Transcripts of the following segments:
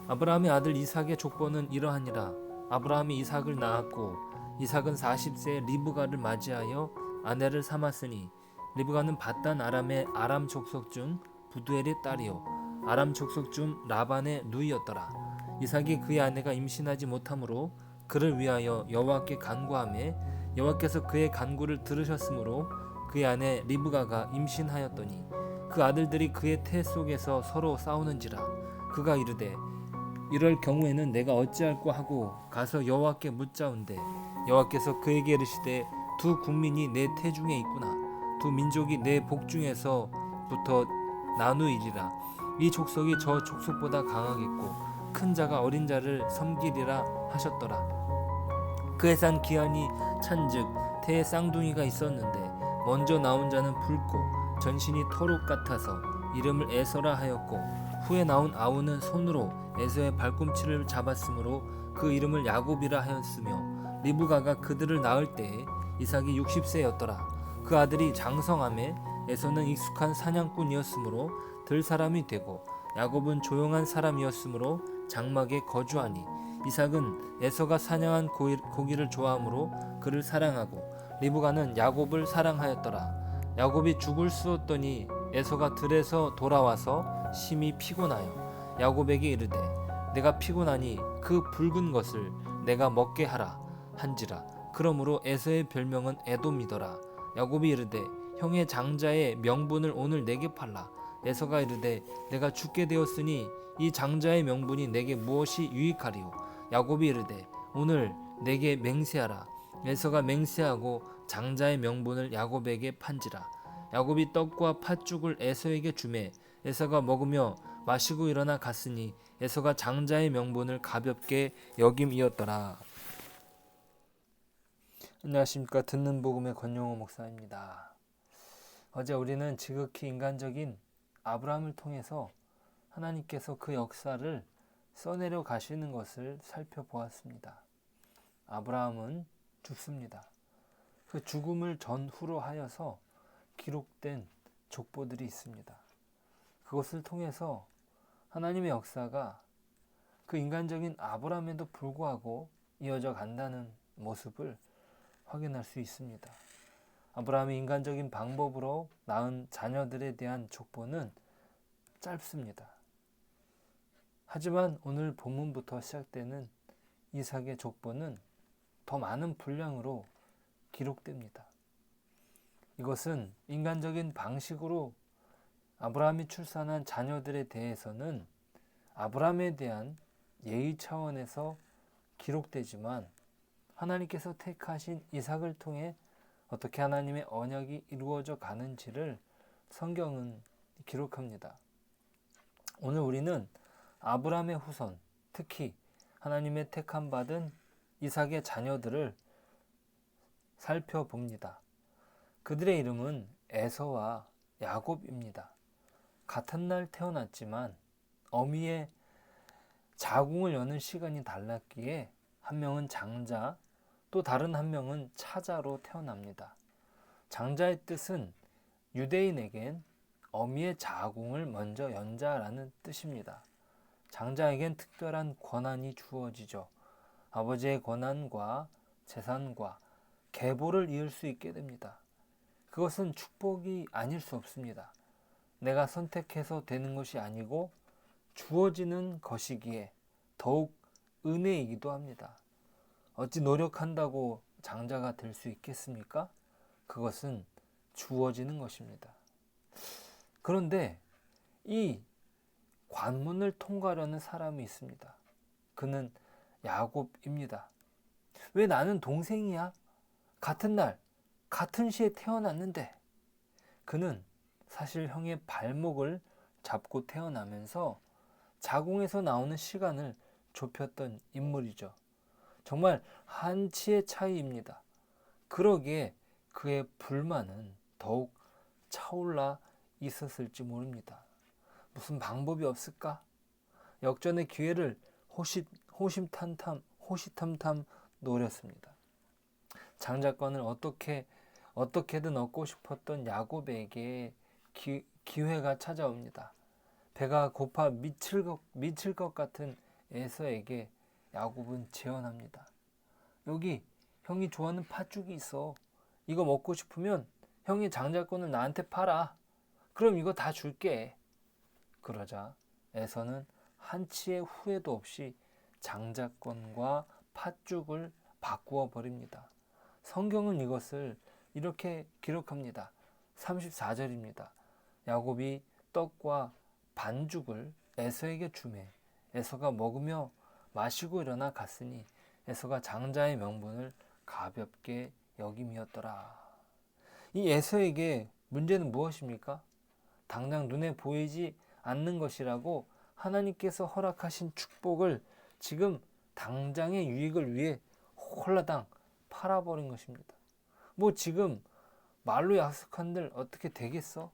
아브라함의 아들 이삭의 족보는 이러하니라. 아브라함이 이삭을 낳았고 이삭은 40세에 리브가를 맞이하여 아내를 삼았으니 리브가는 밧단 아람의 아람 족속 중 부두엘의 딸이요 아람 족속 중 라반의 누이였더라. 이삭이 그의 아내가 임신하지 못하므로 그를 위하여 여호와께 간구하매 여호와께서 그의 간구를 들으셨으므로 그의 아내 리브가가 임신하였더니 그 아들들이 그의 태 속에서 서로 싸우는지라. 그가 이르되 이럴 경우에는 내가 어찌할꼬 하고 가서 여호와께 묻자온대 여호와께서 그에게 이르시되 두 국민이 내 태중에 있구나. 두 민족이 내 복중에서부터 나누이리라. 이 족속이 저 족속보다 강하겠고 큰 자가 어린 자를 섬기리라 하셨더라. 그에 산 기한이 찬즉 태에 쌍둥이가 있었는데 먼저 나온 자는 붉고 전신이 토록 같아서 이름을 에서라 하였고 후에 나온 아우는 손으로 에서의 발꿈치를 잡았으므로 그 이름을 야곱이라 하였으며 리브가가 그들을 낳을 때에 이삭이 60세였더라. 그 아들이 장성함에 에서는 익숙한 사냥꾼이었으므로 들 사람이 되고 야곱은 조용한 사람이었으므로 장막에 거주하니 이삭은 에서가 사냥한 고기를 좋아하므로 그를 사랑하고 리브가는 야곱을 사랑하였더라. 야곱이 죽을 쑤었더니 에서가 들에서 돌아와서 심히 피곤하여 야곱에게 이르되 내가 피곤하니 그 붉은 것을 내가 먹게 하라 한지라. 그러므로 에서의 별명은 에돔이더라. 야곱이 이르되 형의 장자의 명분을 오늘 내게 팔라. 에서가 이르되 내가 죽게 되었으니 이 장자의 명분이 내게 무엇이 유익하리요. 야곱이 이르되 오늘 내게 맹세하라. 에서가 맹세하고 장자의 명분을 야곱에게 판지라. 야곱이 떡과 팥죽을 에서에게 주매 에서가 먹으며 마시고 일어나 갔으니 에서가 장자의 명분을 가볍게 여김이었더라. 안녕하십니까. 듣는 복음의 권용호 목사입니다. 어제 우리는 지극히 인간적인 아브라함을 통해서 하나님께서 그 역사를 써내려 가시는 것을 살펴보았습니다. 아브라함은 죽습니다. 그 죽음을 전후로 하여서 기록된 족보들이 있습니다. 그것을 통해서 하나님의 역사가 그 인간적인 아브라함에도 불구하고 이어져 간다는 모습을 확인할 수 있습니다. 아브라함이 인간적인 방법으로 낳은 자녀들에 대한 족보는 짧습니다. 하지만 오늘 본문부터 시작되는 이삭의 족보는 더 많은 분량으로 기록됩니다. 이것은 인간적인 방식으로 아브라함이 출산한 자녀들에 대해서는 아브라함에 대한 예의 차원에서 기록되지만 하나님께서 택하신 이삭을 통해 어떻게 하나님의 언약이 이루어져 가는지를 성경은 기록합니다. 오늘 우리는 아브라함의 후손, 특히 하나님의 택함 받은 이삭의 자녀들을 살펴봅니다. 그들의 이름은 에서와 야곱입니다. 같은 날 태어났지만 어미의 자궁을 여는 시간이 달랐기에 한 명은 장자, 또 다른 한 명은 차자로 태어납니다. 장자의 뜻은 유대인에겐 어미의 자궁을 먼저 연자라는 뜻입니다. 장자에겐 특별한 권한이 주어지죠. 아버지의 권한과 재산과 계보를 이을 수 있게 됩니다. 그것은 축복이 아닐 수 없습니다. 내가 선택해서 되는 것이 아니고 주어지는 것이기에 더욱 은혜이기도 합니다. 어찌 노력한다고 장자가 될 수 있겠습니까? 그것은 주어지는 것입니다. 그런데 이 관문을 통과하려는 사람이 있습니다. 그는 야곱입니다. 왜 나는 동생이야? 같은 날, 같은 시에 태어났는데. 그는 사실 형의 발목을 잡고 태어나면서 자궁에서 나오는 시간을 좁혔던 인물이죠. 정말 한치의 차이입니다. 그러기에 그의 불만은 더욱 차올라 있었을지 모릅니다. 무슨 방법이 없을까? 역전의 기회를 호시탐탐 노렸습니다. 장자권을 어떻게든 얻고 싶었던 야곱에게 기회가 찾아옵니다. 배가 고파 미칠 것 같은 에서에게 야곱은 제언합니다. 여기 형이 좋아하는 팥죽이 있어. 이거 먹고 싶으면 형이 장자권을 나한테 팔아. 그럼 이거 다 줄게. 그러자 에서는 한치의 후회도 없이 장자권과 팥죽을 바꾸어 버립니다. 성경은 이것을 이렇게 기록합니다. 34절입니다. 야곱이 떡과 반죽을 에서에게 주매 에서가 먹으며 마시고 일어나 갔으니 에서가 장자의 명분을 가볍게 여김이었더라. 이 에서에게 문제는 무엇입니까? 당장 눈에 보이지 않는 것이라고 하나님께서 허락하신 축복을 지금 당장의 유익을 위해 홀라당 팔아버린 것입니다. 뭐 지금 말로 약속한들 어떻게 되겠어?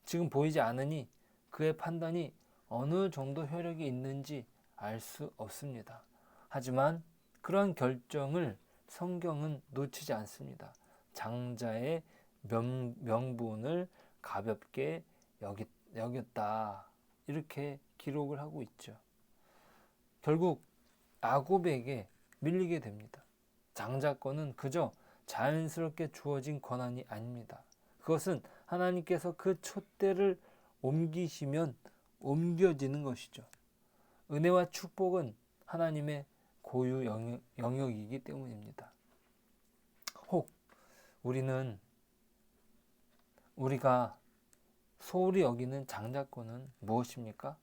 지금 보이지 않으니 그의 판단이 어느 정도 효력이 있는지 알 수 없습니다. 하지만 그러한 결정을 성경은 놓치지 않습니다. 장자의 명분을 가볍게 여겼다. 이렇게 기록을 하고 있죠. 결국 야곱에게 밀리게 됩니다. 장자권은 그저 자연스럽게 주어진 권한이 아닙니다. 그것은 하나님께서 그 촛대를 옮기시면 옮겨지는 것이죠. 은혜와 축복은 하나님의 고유 영역이기 때문입니다. 혹 우리가 소홀히 여기는 장자권은 무엇입니까?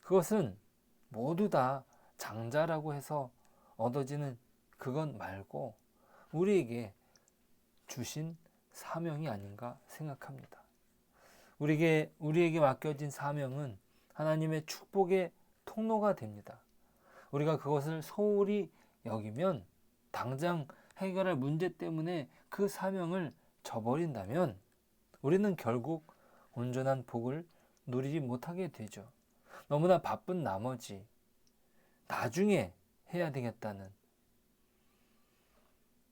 그것은 모두 다 장자라고 해서 얻어지는 그건 말고 우리에게 주신 사명이 아닌가 생각합니다. 우리에게 맡겨진 사명은 하나님의 축복의 통로가 됩니다. 우리가 그것을 소홀히 여기면 당장 해결할 문제 때문에 그 사명을 저버린다면 우리는 결국 온전한 복을 누리지 못하게 되죠. 너무나 바쁜 나머지 나중에 해야 되겠다는,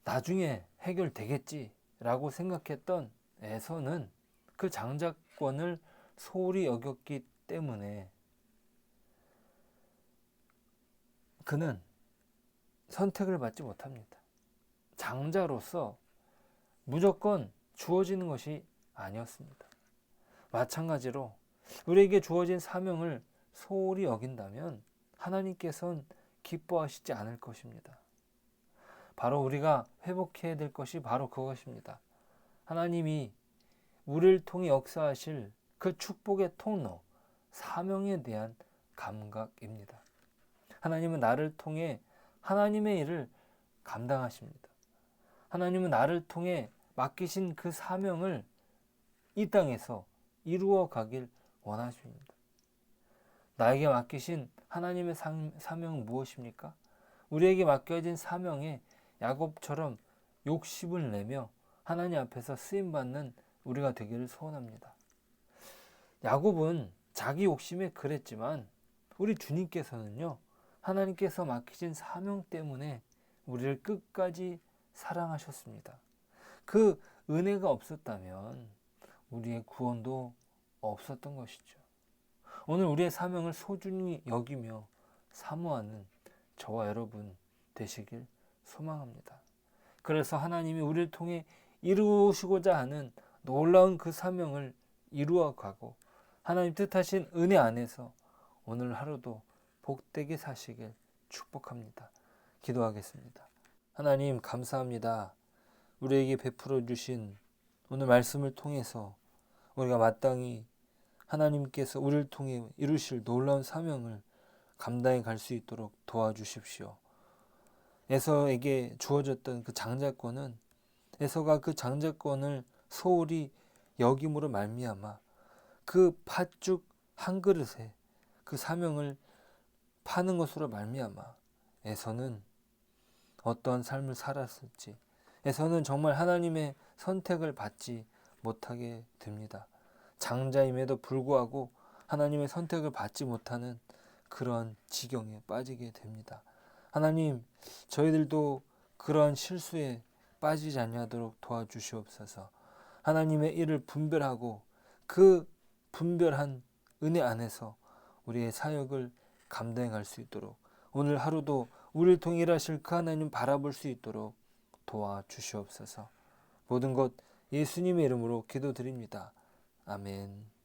나중에 해결되겠지라고 생각했던 에서는 그 장자권을 소홀히 여겼기 때문에 그는 선택을 받지 못합니다. 장자로서 무조건 주어지는 것이 아니었습니다. 마찬가지로 우리에게 주어진 사명을 소홀히 여긴다면 하나님께서는 기뻐하시지 않을 것입니다. 바로 우리가 회복해야 될 것이 바로 그것입니다. 하나님이 우리를 통해 역사하실 그 축복의 통로, 사명에 대한 감각입니다. 하나님은 나를 통해 하나님의 일을 감당하십니다. 하나님은 나를 통해 맡기신 그 사명을 이 땅에서 이루어 가길 원하십니다. 나에게 맡기신 하나님의 사명은 무엇입니까? 우리에게 맡겨진 사명에 야곱처럼 욕심을 내며 하나님 앞에서 쓰임받는 우리가 되기를 소원합니다. 야곱은 자기 욕심에 그랬지만 우리 주님께서는요, 하나님께서 맡기신 사명 때문에 우리를 끝까지 사랑하셨습니다. 그 은혜가 없었다면 우리의 구원도 없었던 것이죠. 오늘 우리의 사명을 소중히 여기며 사모하는 저와 여러분 되시길 소망합니다. 그래서 하나님이 우리를 통해 이루시고자 하는 놀라운 그 사명을 이루어 가고 하나님 뜻하신 은혜 안에서 오늘 하루도 복되게 사시길 축복합니다. 기도하겠습니다. 하나님 감사합니다. 우리에게 베풀어 주신 오늘 말씀을 통해서 우리가 마땅히 하나님께서 우리를 통해 이루실 놀라운 사명을 감당해 갈 수 있도록 도와주십시오. 에서에게 주어졌던 그 장자권은 에서가 그 장자권을 소홀히 여김으로 말미암아 그 팥죽 한 그릇에 그 사명을 파는 것으로 말미암아 에서는 어떠한 삶을 살았을지, 에서는 정말 하나님의 선택을 받지 못하게 됩니다. 장자임에도 불구하고 하나님의 선택을 받지 못하는 그런 지경에 빠지게 됩니다. 하나님, 저희들도 그런 실수에 빠지지 아니하도록 도와주시옵소서. 하나님의 일을 분별하고 그 분별한 은혜 안에서 우리의 사역을 감당할 수 있도록, 오늘 하루도 우리를 통해 일하실 그 하나님 바라볼 수 있도록 도와주시옵소서. 모든 것 예수님의 이름으로 기도드립니다. 아멘.